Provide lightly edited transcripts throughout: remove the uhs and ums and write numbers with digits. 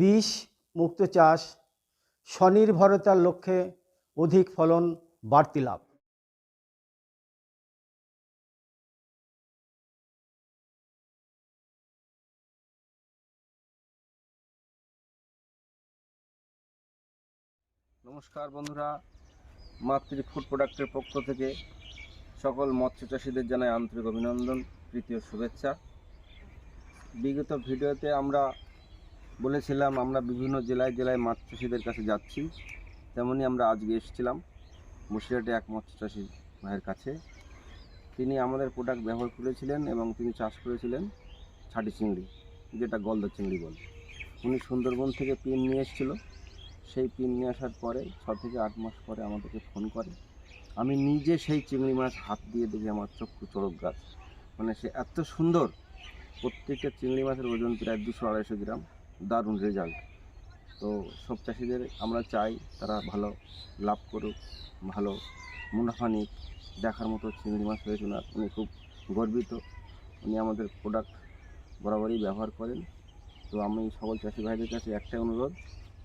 বিষ মুক্ত চাষ স্বনির্ভরতার লক্ষ্যে অধিক ফলন বাড়তি লাভ। নমস্কার বন্ধুরা, মাতৃ ফুড প্রোডাক্টের পক্ষ থেকে সকল মৎস্য চাষিদের জানাই আন্তরিক অভিনন্দন, প্রীতি ও শুভেচ্ছা। বিগত ভিডিওতে আমরা বলেছিলাম আমরা বিভিন্ন জেলায় জেলায় মাছ চাষিদের কাছে যাচ্ছি, তেমনি আমরা আজকে এসেছিলাম বসিরহাটে এক মৎস্য চাষি ভাইয়ের কাছে। তিনি আমাদের প্রোডাক্ট ব্যবহার করেছিলেন এবং তিনি চাষ করেছিলেন ছাটি চিংড়ি, যেটা গলদা চিংড়ি বলে। উনি সুন্দরবন থেকে পিন নিয়ে এসেছিল। সেই পিন নিয়ে আসার পরে 6 থেকে 8 মাস পরে আমাদেরকে ফোন করে। আমি নিজে সেই চিংড়ি মাছ হাত দিয়ে দেখে আমার চক্ষু চড়ক গাছ। মানে সে এত সুন্দর, প্রত্যেকটা চিংড়ি মাছের ওজন প্রায় 200-250 গ্রাম। দারুণ রেজাল্ট। তো সব চাষিদের আমরা চাই তারা ভালো লাভ করুক, ভালো মুনাফা নিক। দেখার মতো চিংড়ি মাছ হয়েছে না, উনি খুব গর্বিত। উনি আমাদের প্রোডাক্ট বরাবরই ব্যবহার করেন। তো আমি সকল চাষি ভাইদের কাছে একটাই অনুরোধ,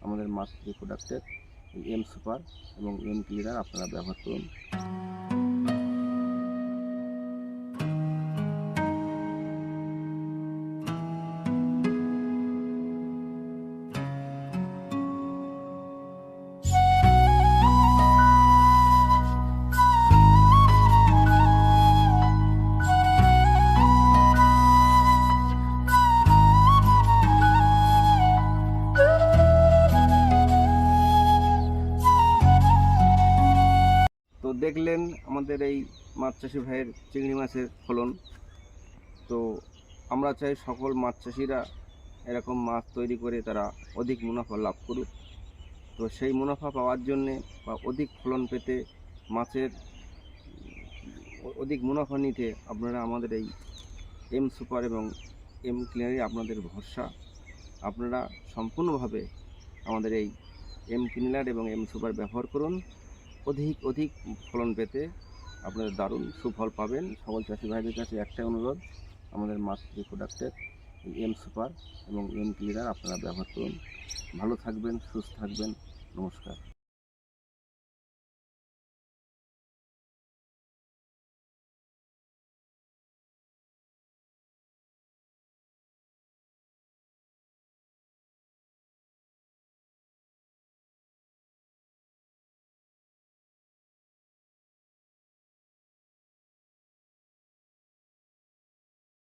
আমাদের মাতৃ প্রোডাক্টের এম সুপার এবং এম ক্লিনার আপনারা ব্যবহার করুন। তো দেখলেন আমাদের এই মাছ চাষি ভাইয়ের চিংড়ি মাছের ফলন। তো আমরা চাই সকল মাছ চাষিরা এরকম মাছ তৈরি করে তারা অধিক মুনাফা লাভ করুক। তো সেই মুনাফা পাওয়ার জন্যে বা অধিক ফলন পেতে, মাছের অধিক মুনাফা নিতে আপনারা আমাদের এই এম সুপার এবং এম ক্লিনারই আপনাদের ভরসা। আপনারা সম্পূর্ণভাবে আমাদের এই এম ক্লিনার এবং এম সুপার ব্যবহার করুন। অধিক ফলন পেতে আপনারা দারুণ সুফল পাবেন। সকল চাষি ভাইদের কাছে একটাই অনুরোধ, আমাদের মাতৃ প্রোডাক্টের এম সুপার এবং এম ক্লিনার আপনারা ব্যবহার করুন। ভালো থাকবেন, সুস্থ থাকবেন। নমস্কার।